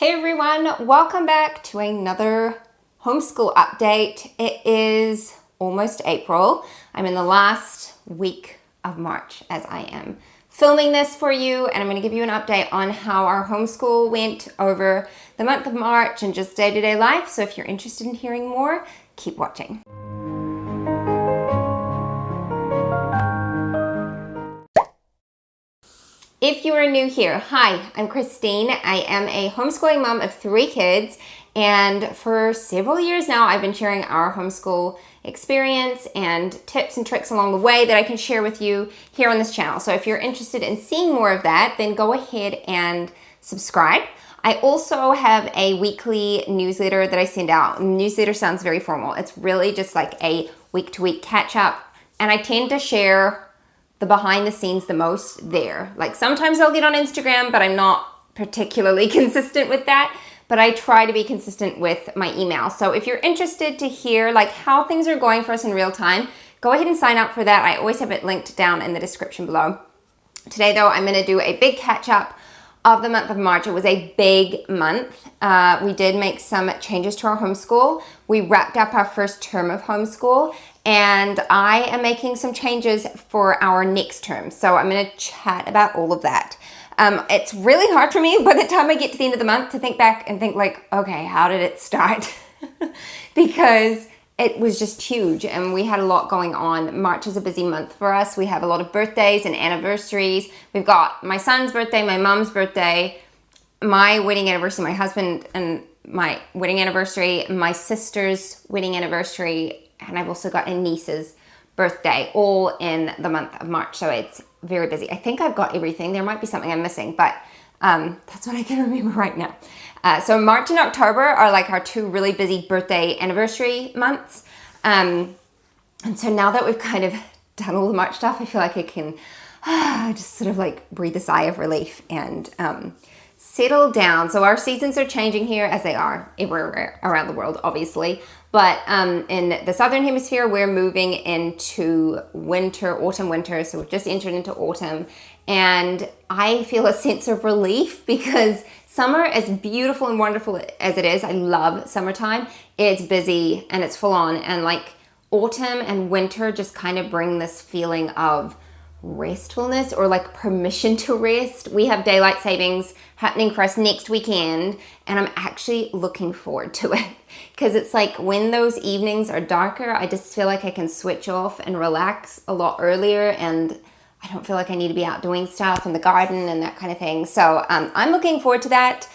Hey everyone, welcome back to another homeschool update. It is almost April. I'm in the last week of March as I am filming this for you, and I'm going to give you an update on how our homeschool went over the month of March and just day-to-day life. So if you're interested in hearing more, keep watching. If you are new here, hi, I'm Christine. I am a homeschooling mom of 3 kids, and for several years now, I've been sharing our homeschool experience and tips and tricks along the way that I can share with you here on this channel. So if you're interested in seeing more of that, then go ahead and subscribe. I also have a weekly newsletter that I send out. Newsletter sounds very formal. It's really just like a week-to-week catch-up, and I tend to share the behind the scenes the most there. Like sometimes I'll get on Instagram, but I'm not particularly consistent with that. But I try to be consistent with my email. So if you're interested to hear like how things are going for us in real time, go ahead and sign up for that. I always have it linked down in the description below. Today though, I'm gonna do a big catch up of the month of March. It was a big month. We did make some changes to our homeschool. We wrapped up our first term of homeschool, and I am making some changes for our next term. So I'm gonna chat about all of that. It's really hard for me by the time I get to the end of the month to think back and think like, okay, how did it start? Because it was just huge and we had a lot going on. March is a busy month for us. We have a lot of birthdays and anniversaries. We've got my son's birthday, my mom's birthday, my wedding anniversary, my husband and my wedding anniversary, my sister's wedding anniversary, and I've also got a niece's birthday, all in the month of March. So it's very busy. I think I've got everything. There might be something I'm missing, but that's what I can remember right now. So March and October are like our 2 really busy birthday anniversary months. And so now that we've kind of done all the March stuff, I feel like I can just sort of like breathe a sigh of relief and settle down. So our seasons are changing here, as they are everywhere around the world, obviously. But in the Southern Hemisphere, we're moving into winter, autumn, winter. So we've just entered into autumn. And I feel a sense of relief because summer, as beautiful and wonderful as it is, I love summertime. It's busy and it's full on. And like autumn and winter just kind of bring this feeling of restfulness or like permission to rest. We have daylight savings happening for us next weekend, and I'm actually looking forward to it because it's like when those evenings are darker, I just feel like I can switch off and relax a lot earlier, and I don't feel like I need to be out doing stuff in the garden and that kind of thing. So I'm looking forward to that.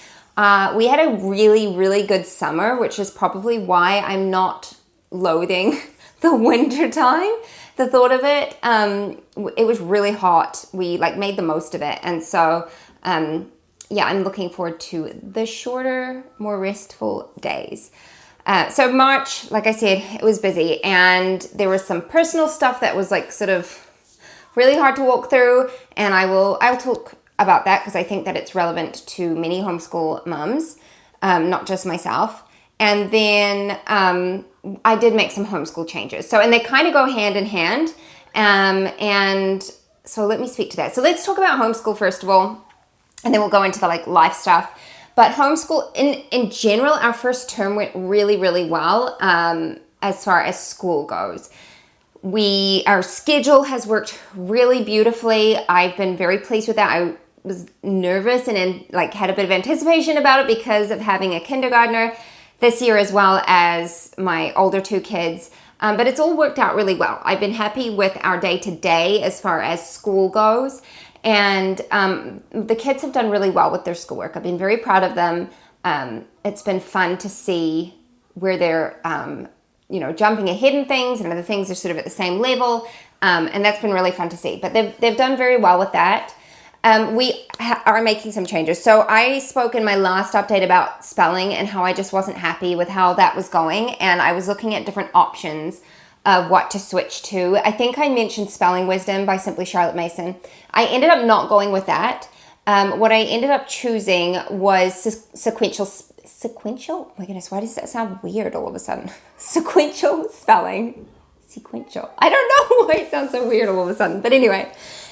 We had a really, really good summer, which is probably why I'm not loathing the winter time. The thought of it, it was really hot. We like made the most of it. And so, yeah, I'm looking forward to the shorter, more restful days. So March, like I said, it was busy, and there was some personal stuff that was like sort of really hard to walk through. And I'll talk about that because I think that it's relevant to many homeschool mums, not just myself. And then I did make some homeschool changes. So, and they kind of go hand in hand. And so let me speak to that. So let's talk about homeschool first of all, and then we'll go into the like life stuff. But homeschool in general, our first term went really, really well as far as school goes. Our schedule has worked really beautifully. I've been very pleased with that. I was nervous and had a bit of anticipation about it because of having a kindergartner this year as well as my older 2 kids. But it's all worked out really well. I've been happy with our day-to-day as far as school goes. And the kids have done really well with their schoolwork. I've been very proud of them. It's been fun to see where they're jumping ahead in things, and other things are sort of at the same level. And that's been really fun to see. But they've done very well with that. We are making some changes. So I spoke in my last update about spelling and how I just wasn't happy with how that was going. And I was looking at different options of what to switch to. I think I mentioned Spelling Wisdom by Simply Charlotte Mason. I ended up not going with that. What I ended up choosing was sequential. Oh my goodness, why does that sound weird all of a sudden? Sequential spelling. Sequential. I don't know why it sounds so weird all of a sudden. But anyway,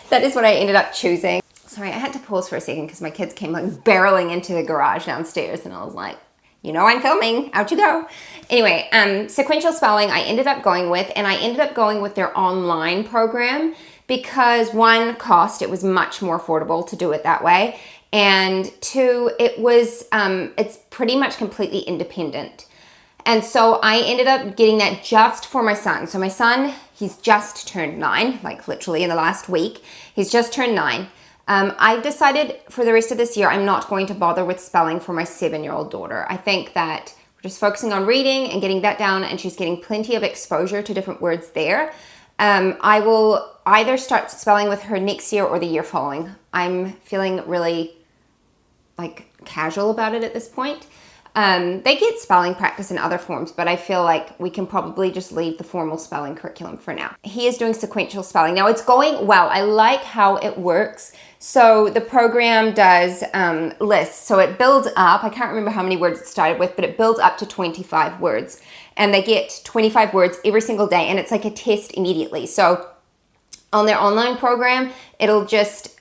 that is what I ended up choosing. sorry, I had to pause for a second because my kids came like barreling into the garage downstairs, and I was like, you know I'm filming, out you go. Anyway, sequential spelling I ended up going with, and I ended up going with their online program because one, cost, it was much more affordable to do it that way, and two, it was, it's pretty much completely independent. And so I ended up getting that just for my son. So my son, he's just turned 9, like literally in the last week. He's just turned 9. I've decided for the rest of this year, I'm not going to bother with spelling for my 7-year-old daughter. I think that we're just focusing on reading and getting that down, and she's getting plenty of exposure to different words there. I will either start spelling with her next year or the year following. I'm feeling really like casual about it at this point. They get spelling practice in other forms, but I feel like we can probably just leave the formal spelling curriculum for now. He is doing sequential spelling. Now it's going well. I like how it works. So the program does lists. So it builds up. I can't remember how many words it started with, but it builds up to 25 words. And they get 25 words every single day, and it's like a test immediately. So on their online program, it'll just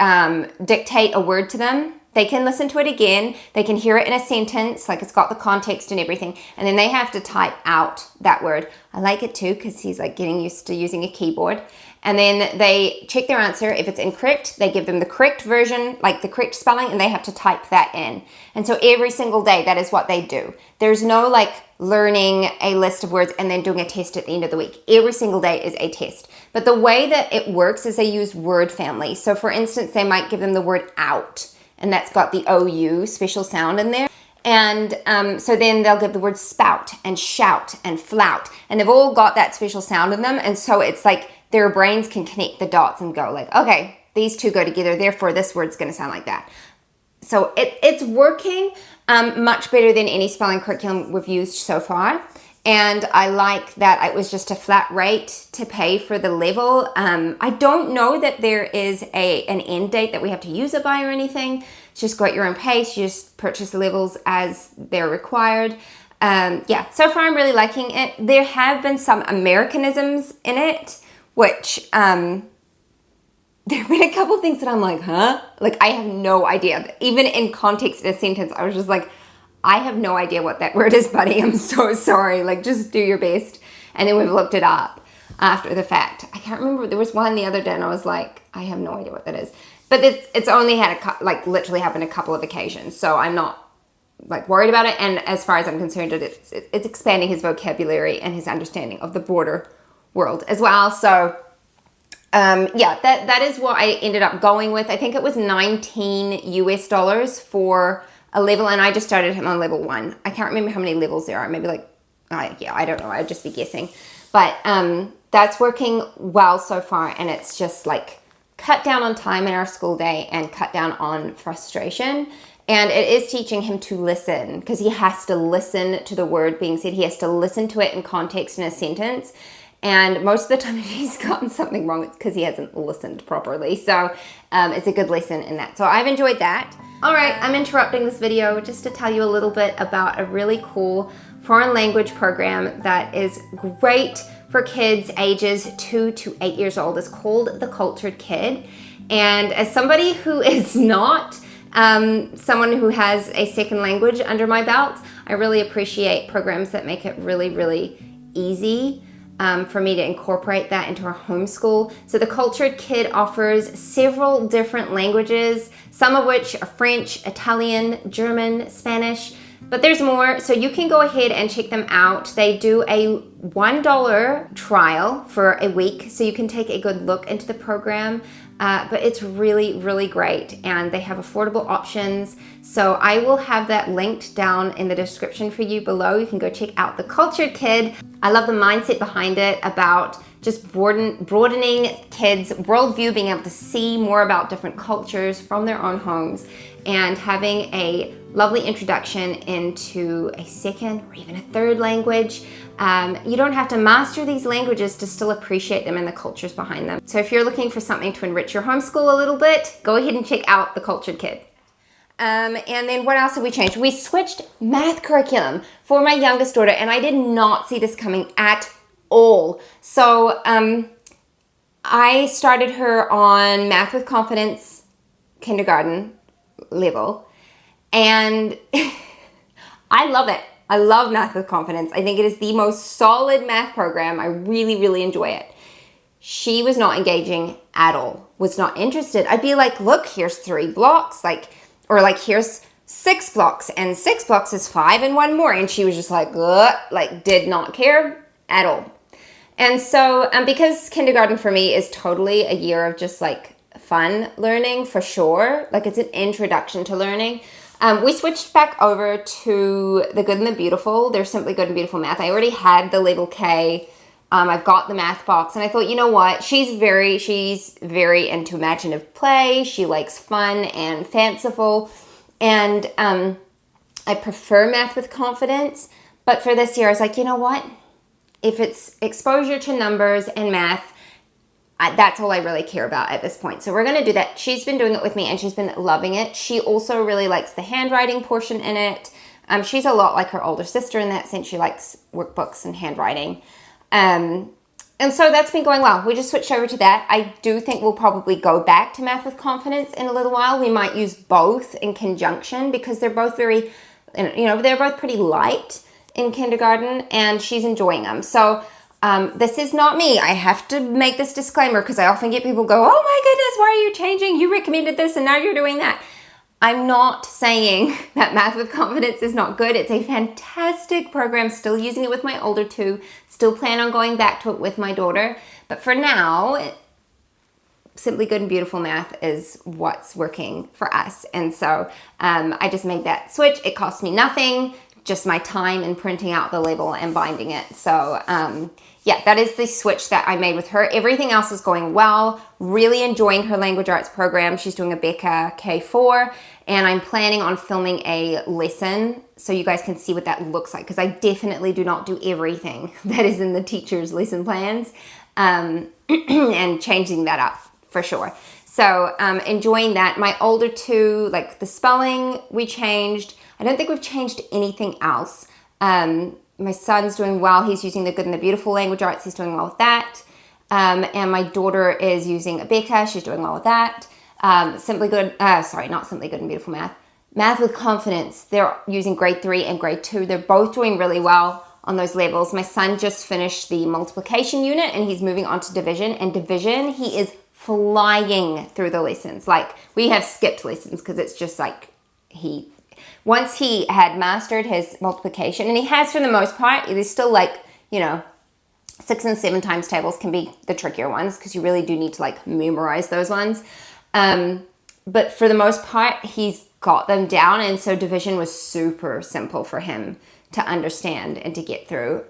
dictate a word to them. They can listen to it again. They can hear it in a sentence, like it's got the context and everything. And then they have to type out that word. I like it too because he's like getting used to using a keyboard. And then they check their answer. If it's incorrect, they give them the correct version, like the correct spelling, and they have to type that in. And so every single day, that is what they do. There's no like learning a list of words and then doing a test at the end of the week. Every single day is a test. But the way that it works is they use word family. So for instance, they might give them the word out, and that's got the OU special sound in there. And so then they'll give the word spout and shout and flout, and they've all got that special sound in them. And so it's like their brains can connect the dots and go like, okay, these two go together, therefore this word's going to sound like that. So it's working much better than any spelling curriculum we've used so far. And I like that it was just a flat rate to pay for the level. I don't know that there is an end date that we have to use it by or anything. It's just go at your own pace. You just purchase the levels as they're required. Yeah, so far I'm really liking it. There have been some Americanisms in it, which there have been a couple things that I'm like, huh? Like I have no idea. Even in context of a sentence, I was just like, I have no idea what that word is, buddy. I'm so sorry. Like, just do your best. And then we've looked it up after the fact. I can't remember. There was one the other day, and I was like, I have no idea what that is. But it's only had literally happened a couple of occasions. So I'm not like worried about it. And as far as I'm concerned, it's expanding his vocabulary and his understanding of the broader world as well. So yeah, that is what I ended up going with. I think it was $19 US for a level, and I just started him on level 1. I can't remember how many levels there are. Maybe like, yeah, I don't know. I'd just be guessing. But that's working well so far, and it's just like cut down on time in our school day and cut down on frustration. And it is teaching him to listen, because he has to listen to the word being said. He has to listen to it in context in a sentence. And most of the time, if he's gotten something wrong, it's because he hasn't listened properly. So it's a good lesson in that. So I've enjoyed that. All right, I'm interrupting this video just to tell you a little bit about a really cool foreign language program that is great for kids ages 2 to 8 years old. It's called The Cultured Kid. And as somebody who is not someone who has a second language under my belt, I really appreciate programs that make it really, really easy for me to incorporate that into our homeschool. So The Cultured Kid offers several different languages, some of which are French, Italian, German, Spanish, but there's more. So you can go ahead and check them out. They do a $1 trial for a week, so you can take a good look into the program. But it's really, really great, and they have affordable options. So I will have that linked down in the description for you below. You can go check out The Cultured Kid. I love the mindset behind it about just broadening kids' worldview, being able to see more about different cultures from their own homes, and having a lovely introduction into a second or even a third language. You don't have to master these languages to still appreciate them and the cultures behind them. So if you're looking for something to enrich your homeschool a little bit, go ahead and check out The Cultured Kid. And then what else have we changed? We switched math curriculum for my youngest daughter, and I did not see this coming at all. So I started her on Math with Confidence kindergarten level. And I love it. I love Math with Confidence. I think it is the most solid math program. I really, really enjoy it. She was not engaging at all, was not interested. I'd be like, look, here's 3 blocks, or here's 6 blocks, and 6 blocks is 5 and 1 more. And she was just like, did not care at all. And so, because kindergarten for me is totally a year of just fun learning for sure, it's an introduction to learning. We switched back over to the Good and the Beautiful. They're Simply Good and Beautiful Math. I already had the level K. I've got the math box, and I thought, you know what? She's very into imaginative play. She likes fun and fanciful, and I prefer Math with Confidence. But for this year, I was like, you know what? If it's exposure to numbers and math, that's all I really care about at this point. So we're going to do that. She's been doing it with me, and she's been loving it. She also really likes the handwriting portion in it. She's a lot like her older sister in that sense. She likes workbooks and handwriting. And so that's been going well. We just switched over to that. I do think we'll probably go back to Math with Confidence in a little while. We might use both in conjunction because they're both they're both pretty light in kindergarten, and she's enjoying them. So this is not me. I have to make this disclaimer because I often get people go, oh my goodness, why are you changing? You recommended this and now you're doing that. I'm not saying that Math with Confidence is not good. It's a fantastic program. Still using it with my older 2. Still plan on going back to it with my daughter. But for now, Simply Good and Beautiful Math is what's working for us. And so I just made that switch. It cost me nothing, just my time and printing out the label and binding it. So yeah, that is the switch that I made with her. Everything else is going well. Really enjoying her language arts program. She's doing a Becca K4, and I'm planning on filming a lesson so you guys can see what that looks like, because I definitely do not do everything that is in the teacher's lesson plans, and changing that up for sure. So enjoying that. My older 2, the spelling we changed. I don't think we've changed anything else. My son's doing well. He's using the Good and the Beautiful language arts. He's doing well with that. And my daughter is using Becca. She's doing well with that. Not Simply Good and Beautiful Math. Math with Confidence. They're using grade 3 and grade 2. They're both doing really well on those levels. My son just finished the multiplication unit, and he's moving on to division. And division, he is flying through the lessons. We have skipped lessons because it's just once he had mastered his multiplication, and he has for the most part, it is still 6 and 7 times tables can be the trickier ones because you really do need to memorize those ones. But for the most part, he's got them down, and so division was super simple for him to understand and to get through.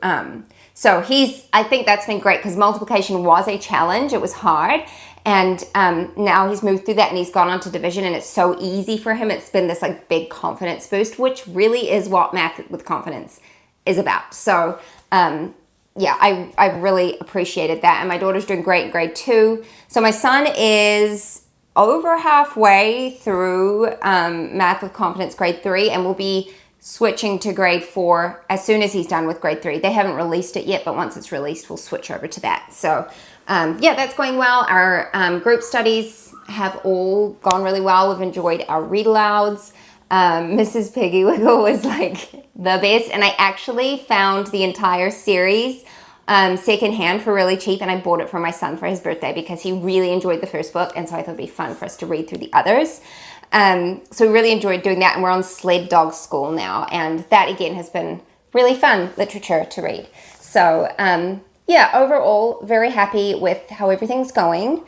So I think that's been great because multiplication was a challenge. It was hard. And now he's moved through that and he's gone on to division, and it's so easy for him. It's been this big confidence boost, which really is what Math with Confidence is about. So yeah, I really appreciated that. And my daughter's doing great in grade 2. So my son is over halfway through Math with Confidence grade 3, and will be switching to grade 4 as soon as he's done with grade 3. They haven't released it yet, but once it's released, we'll switch over to that. So yeah, that's going well. Our group studies have all gone really well. We've enjoyed our read alouds. Mrs. Piggy Wiggle was the best, and I actually found the entire series secondhand for really cheap, and I bought it for my son for his birthday because he really enjoyed the first book, and so I thought it'd be fun for us to read through the others. So we really enjoyed doing that, and we're on Sled Dog School now, and that again has been really fun literature to read. So yeah, overall, very happy with how everything's going.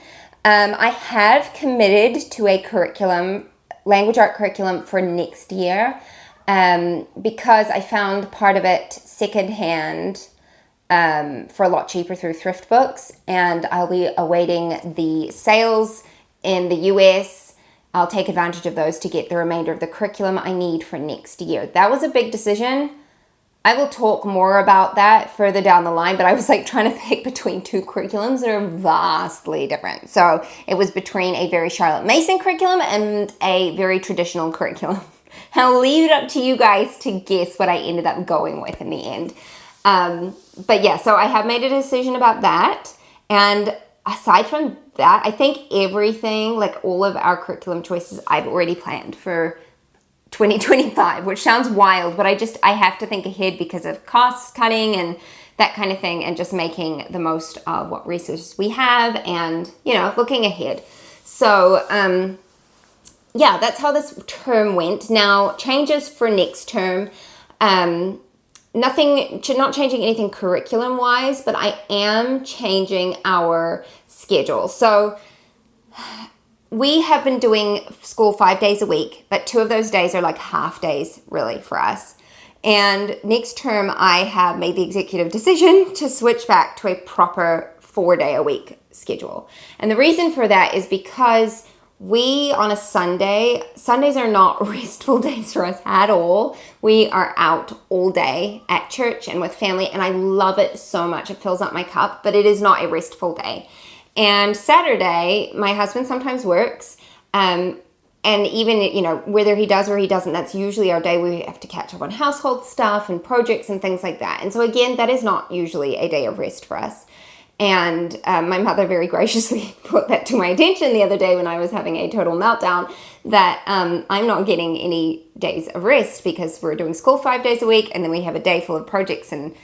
I have committed to a language art curriculum for next year, because I found part of it secondhand for a lot cheaper through thrift books, and I'll be awaiting the sales in the US. I'll take advantage of those to get the remainder of the curriculum I need for next year. That was a big decision. I will talk more about that further down the line, but I was trying to pick between 2 curriculums that are vastly different. So it was between a very Charlotte Mason curriculum and a very traditional curriculum. I'll leave it up to you guys to guess what I ended up going with in the end. But yeah, so I have made a decision about that. And aside from that, I think everything, like all of our curriculum choices, I've already planned for 2025, which sounds wild, but I have to think ahead because of cost cutting and that kind of thing, and just making the most of what resources we have and, looking ahead. So, yeah, that's how this term went. Now, changes for next term. Not changing anything curriculum wise, but I am changing our schedule. So we have been doing school 5 days a week, but 2 of those days are like half days really for us. And next term, I have made the executive decision to switch back to a proper 4-day-a-week schedule. And the reason for that is because we, on a Sundays are not restful days for us at all. We are out all day at church and with family, and I love it so much. It fills up my cup, but it is not a restful day. And Saturday, my husband sometimes works, and even, whether he does or he doesn't, that's usually our day where we have to catch up on household stuff and projects and things like that. And so again, that is not usually a day of rest for us. And my mother very graciously brought that to my attention the other day when I was having a total meltdown, that I'm not getting any days of rest because we're doing school 5 days a week, and then we have a day full of projects and,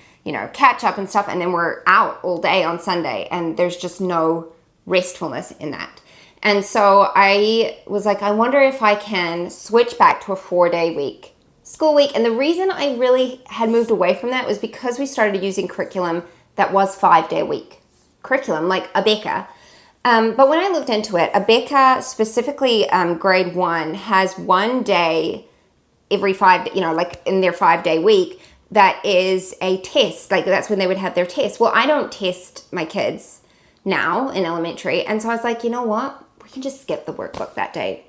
catch up and stuff, and then we're out all day on Sunday, and there's just no restfulness in that. And so I was like, I wonder if I can switch back to a 4-day school week. And the reason I really had moved away from that was because we started using curriculum that was 5-day-a-week curriculum, like Abeka. But when I looked into it, Abeka, specifically grade 1, has 1 day every 5, like in their 5-day week, that is a test. Like that's when they would have their test. Well, I don't test my kids now in elementary. And so I was like, you know what? We can just skip the workbook that day.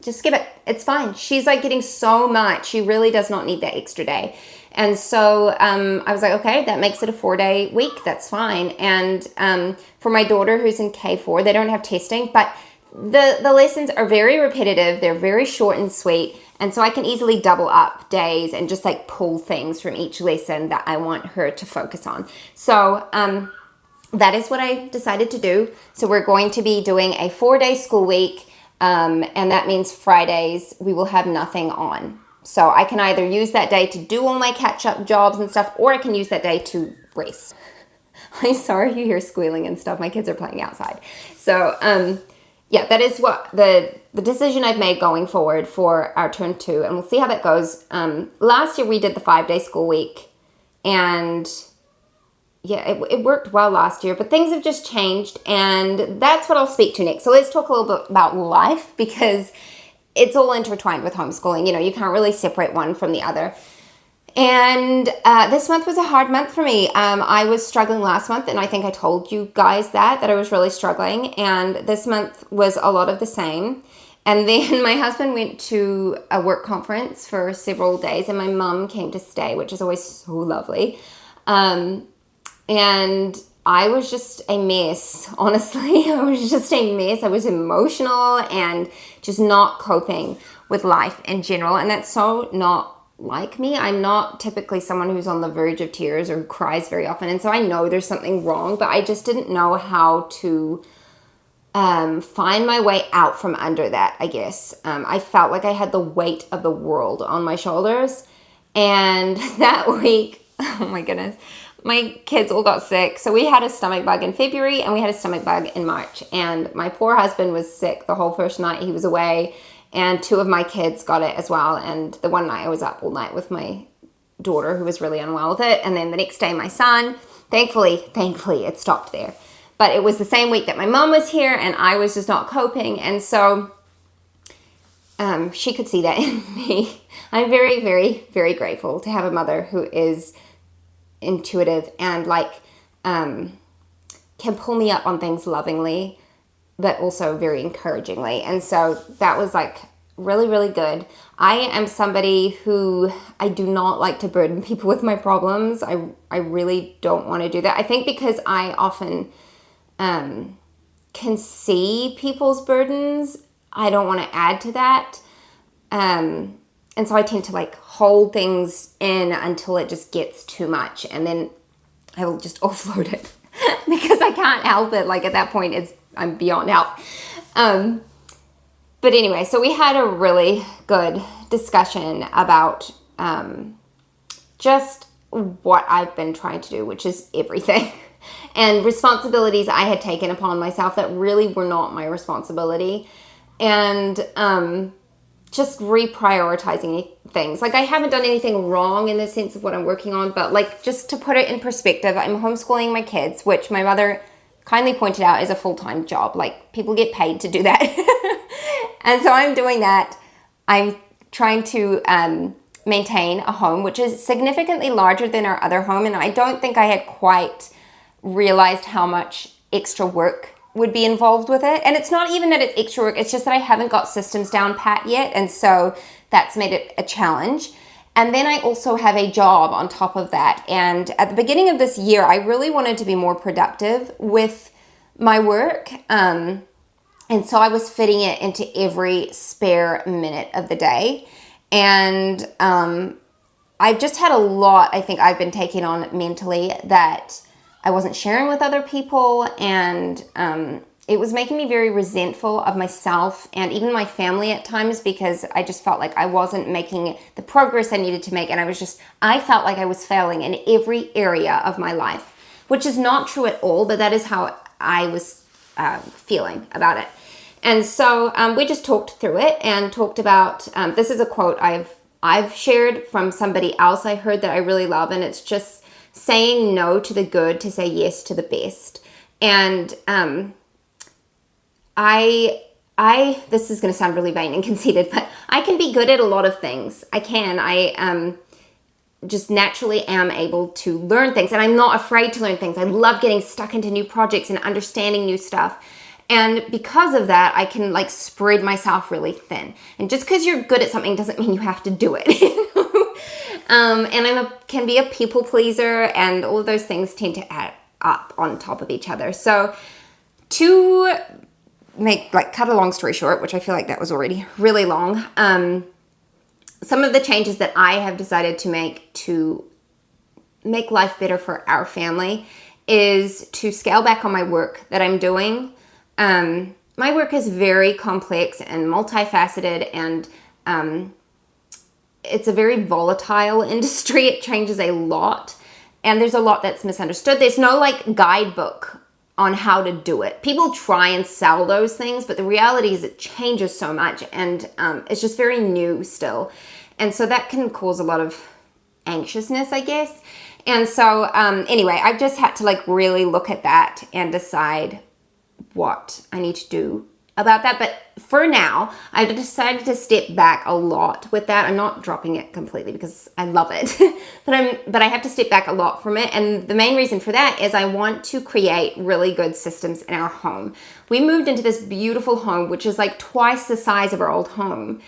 Just skip it. It's fine. She's like getting so much. She really does not need that extra day. And so I was like, okay, that makes it a 4-day week. That's fine. And for my daughter who's in K4, they don't have testing, but the lessons are very repetitive. They're very short and sweet. And so I can easily double up days and just like pull things from each lesson that I want her to focus on. So that is what I decided to do. So we're going to be doing a 4-day school week. And that means Fridays we will have nothing on. So I can either use that day to do all my catch-up jobs and stuff, or I can use that day to rest. I'm sorry you hear squealing and stuff. My kids are playing outside. So, yeah, that is what the decision I've made going forward for our term 2, and we'll see how that goes. Last year we did the 5-day school week, and yeah, it worked well last year, but things have just changed, and that's what I'll speak to next. So let's talk a little bit about life, because it's all intertwined with homeschooling. You can't really separate one from the other. And this month was a hard month for me. I was struggling last month, and I think I told you guys that I was really struggling. And this month was a lot of the same. And then my husband went to a work conference for several days, and my mum came to stay, which is always so lovely. And I was just a mess, honestly. I was just a mess. I was emotional and just not coping with life in general. And that's so not like me. I'm not typically someone who's on the verge of tears or cries very often. And so I know there's something wrong, but I just didn't know how to find my way out from under that, I guess. I felt like I had the weight of the world on my shoulders. And that week, oh my goodness, my kids all got sick. So we had a stomach bug in February and we had a stomach bug in March. And my poor husband was sick the whole first night he was away. And 2 of my kids got it as well. And the one night I was up all night with my daughter who was really unwell with it. And then the next day my son, thankfully it stopped there. But it was the same week that my mom was here and I was just not coping. And so she could see that in me. I'm very, very, very grateful to have a mother who is intuitive and can pull me up on things lovingly, but also very encouragingly. And so that was really, really good. I am somebody who I do not like to burden people with my problems. I really don't want to do that. I think because I often can see people's burdens, I don't want to add to that. And so I tend to hold things in until it just gets too much, and then I will just offload it because I can't help it. Like at that point, I'm beyond help. But anyway, so we had a really good discussion about just what I've been trying to do, which is everything. And responsibilities I had taken upon myself that really were not my responsibility. And just reprioritizing things. Like I haven't done anything wrong in the sense of what I'm working on, but like just to put it in perspective, I'm homeschooling my kids, which my mother kindly pointed out is a full-time job. Like people get paid to do that. And so I'm doing that. I'm trying to maintain a home, which is significantly larger than our other home. And I don't think I had quite realized how much extra work would be involved with it. And it's not even that it's extra work, it's just that I haven't got systems down pat yet. And so that's made it a challenge. And then I also have a job on top of that. And at the beginning of this year, I really wanted to be more productive with my work. And so I was fitting it into every spare minute of the day. And I've just had a lot, I think I've been taking on mentally that I wasn't sharing with other people, and it was making me very resentful of myself and even my family at times, because I just felt like I wasn't making the progress I needed to make, and I felt like I was failing in every area of my life, which is not true at all, but that is how I was feeling about it. And so we just talked through it and talked about, this is a quote I've shared from somebody else I heard that I really love, and it's just saying no to the good to say yes to the best. And this is going to sound really vain and conceited, but I can be good at a lot of things. I just naturally am able to learn things, and I'm not afraid to learn things. I love getting stuck into new projects and understanding new stuff. And because of that, I can like spread myself really thin. And just because you're good at something doesn't mean you have to do it. And can be a people pleaser, and all of those things tend to add up on top of each other. So to cut a long story short, which I feel like that was already really long, some of the changes that I have decided to make life better for our family is to scale back on my work that I'm doing. My work is very complex and multifaceted, and it's a very volatile industry. It changes a lot, and there's a lot that's misunderstood. There's no like guidebook on how to do it. People try and sell those things, but the reality is it changes so much, and it's just very new still. And so that can cause a lot of anxiousness, I guess. And so anyway, I've just had to like really look at that and decide what I need to do about that. But for now, I've decided to step back a lot with that. I'm not dropping it completely because I love it, but I have to step back a lot from it. And the main reason for that is I want to create really good systems in our home. We moved into this beautiful home, which is like twice the size of our old home.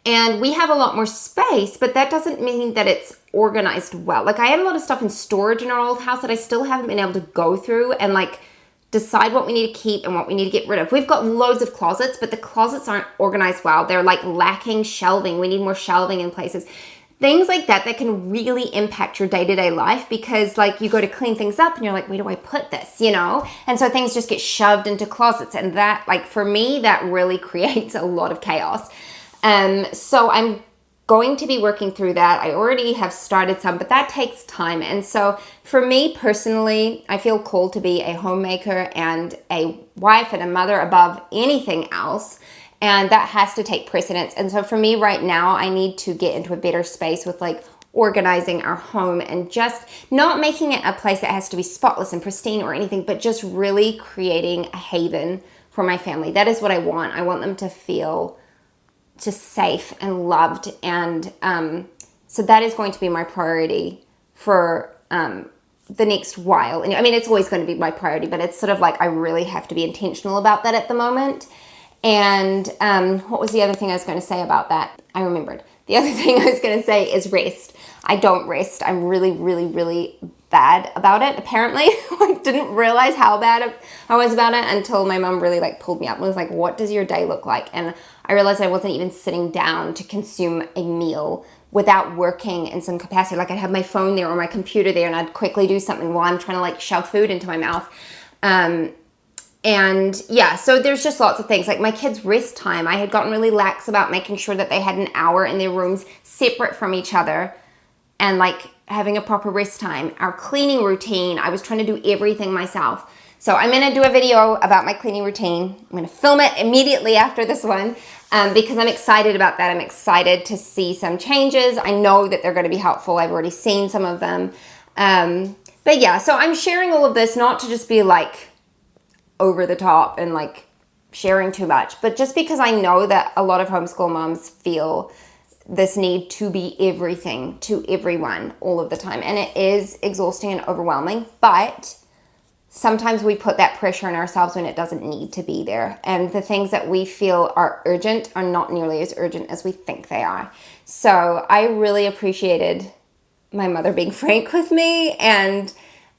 And we have a lot more space, but that doesn't mean that it's organized well. Like I had a lot of stuff in storage in our old house that I still haven't been able to go through and like decide what we need to keep and what we need to get rid of. We've got loads of closets, but the closets aren't organized well. They're like lacking shelving. We need more shelving in places. Things like that can really impact your day-to-day life, because like you go to clean things up and you're like, where do I put this, you know? And so things just get shoved into closets, and that, like for me, that really creates a lot of chaos. So I'm going to be working through that. I already have started some, but that takes time. And so for me personally, I feel called to be a homemaker and a wife and a mother above anything else. And that has to take precedence. And so for me right now, I need to get into a better space with like organizing our home and just not making it a place that has to be spotless and pristine or anything, but just really creating a haven for my family. That is what I want. I want them to feel just safe and loved. And so that is going to be my priority for the next while. And I mean, it's always going to be my priority, but it's sort of like I really have to be intentional about that at the moment. And what was the other thing I was going to say about that? I remembered. The other thing I was going to say is rest. I don't rest. I'm really, really, really bad about it, apparently. I didn't realize how bad I was about it until my mom really like pulled me up and was like, what does your day look like? And I realized I wasn't even sitting down to consume a meal without working in some capacity. Like I'd have my phone there or my computer there and I'd quickly do something while I'm trying to like shove food into my mouth. And yeah, so there's just lots of things. Like my kids' rest time, I had gotten really lax about making sure that they had an hour in their rooms separate from each other and like having a proper rest time. Our cleaning routine, I was trying to do everything myself. So I'm going to do a video about my cleaning routine. I'm going to film it immediately after this one because I'm excited about that. I'm excited to see some changes. I know that they're going to be helpful. I've already seen some of them. But yeah, so I'm sharing all of this not to just be like over the top and like sharing too much, but just because I know that a lot of homeschool moms feel this need to be everything to everyone all of the time. And it is exhausting and overwhelming, but sometimes we put that pressure on ourselves when it doesn't need to be there. And the things that we feel are urgent are not nearly as urgent as we think they are. So I really appreciated my mother being frank with me and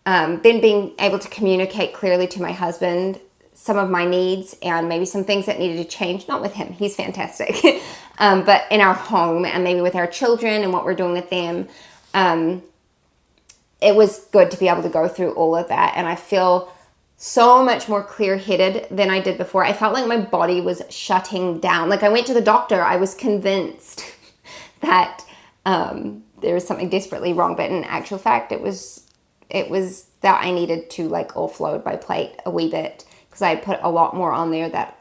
then being able to communicate clearly to my husband some of my needs and maybe some things that needed to change. Not with him, he's fantastic, but in our home and maybe with our children and what we're doing with them. It was good to be able to go through all of that. And I feel so much more clear-headed than I did before. I felt like my body was shutting down. Like I went to the doctor, I was convinced that there was something desperately wrong. But in actual fact, it was that I needed to like offload my plate a wee bit because I put a lot more on there that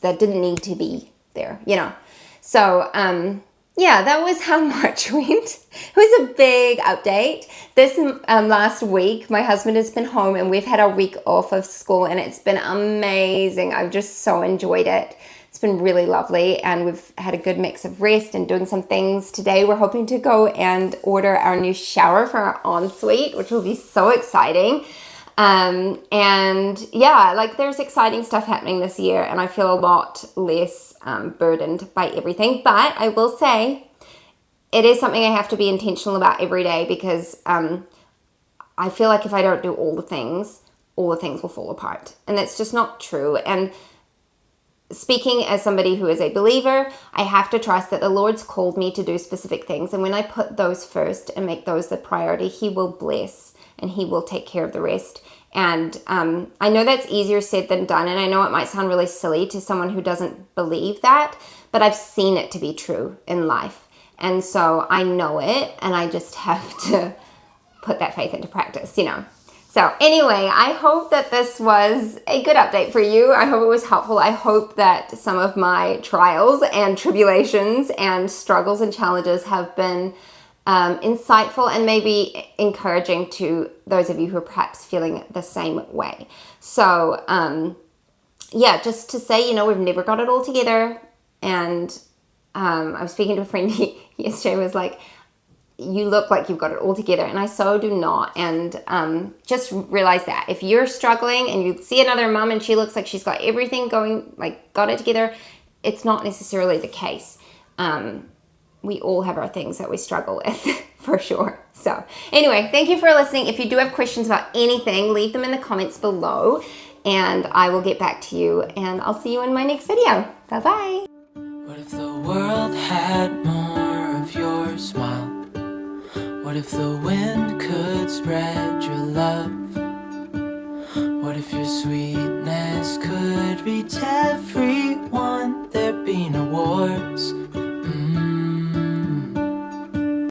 didn't need to be there, you know. So, yeah, that was how March went. It was a big update. This last week, my husband has been home and we've had a week off of school and it's been amazing. I've just so enjoyed it. It's been really lovely and we've had a good mix of rest and doing some things. Today we're hoping to go and order our new shower for our ensuite, which will be so exciting. And yeah, like there's exciting stuff happening this year and I feel a lot less burdened by everything. But I will say it is something I have to be intentional about every day because I feel like if I don't do all the things will fall apart. And that's just not true. And speaking as somebody who is a believer, I have to trust that the Lord's called me to do specific things. And when I put those first and make those the priority, He will bless and He will take care of the rest. And I know that's easier said than done. And I know it might sound really silly to someone who doesn't believe that, but I've seen it to be true in life. And so I know it and I just have to put that faith into practice, you know. So anyway, I hope that this was a good update for you. I hope it was helpful. I hope that some of my trials and tribulations and struggles and challenges have been insightful and maybe encouraging to those of you who are perhaps feeling the same way. So yeah, just to say, you know, we've never got it all together. And I was speaking to a friend yesterday, was like, you look like you've got it all together, and I so do not. And just realize that if you're struggling and you see another mom and she looks like she's got everything going, like got it together, it's not necessarily the case. We all have our things that we struggle with for sure. So anyway, thank you for listening. If you do have questions about anything, leave them in the comments below and I will get back to you, and I'll see you in my next video. Bye-bye. What if the world had more of your smile? What if the wind could spread your love? What if your sweetness could reach heaven?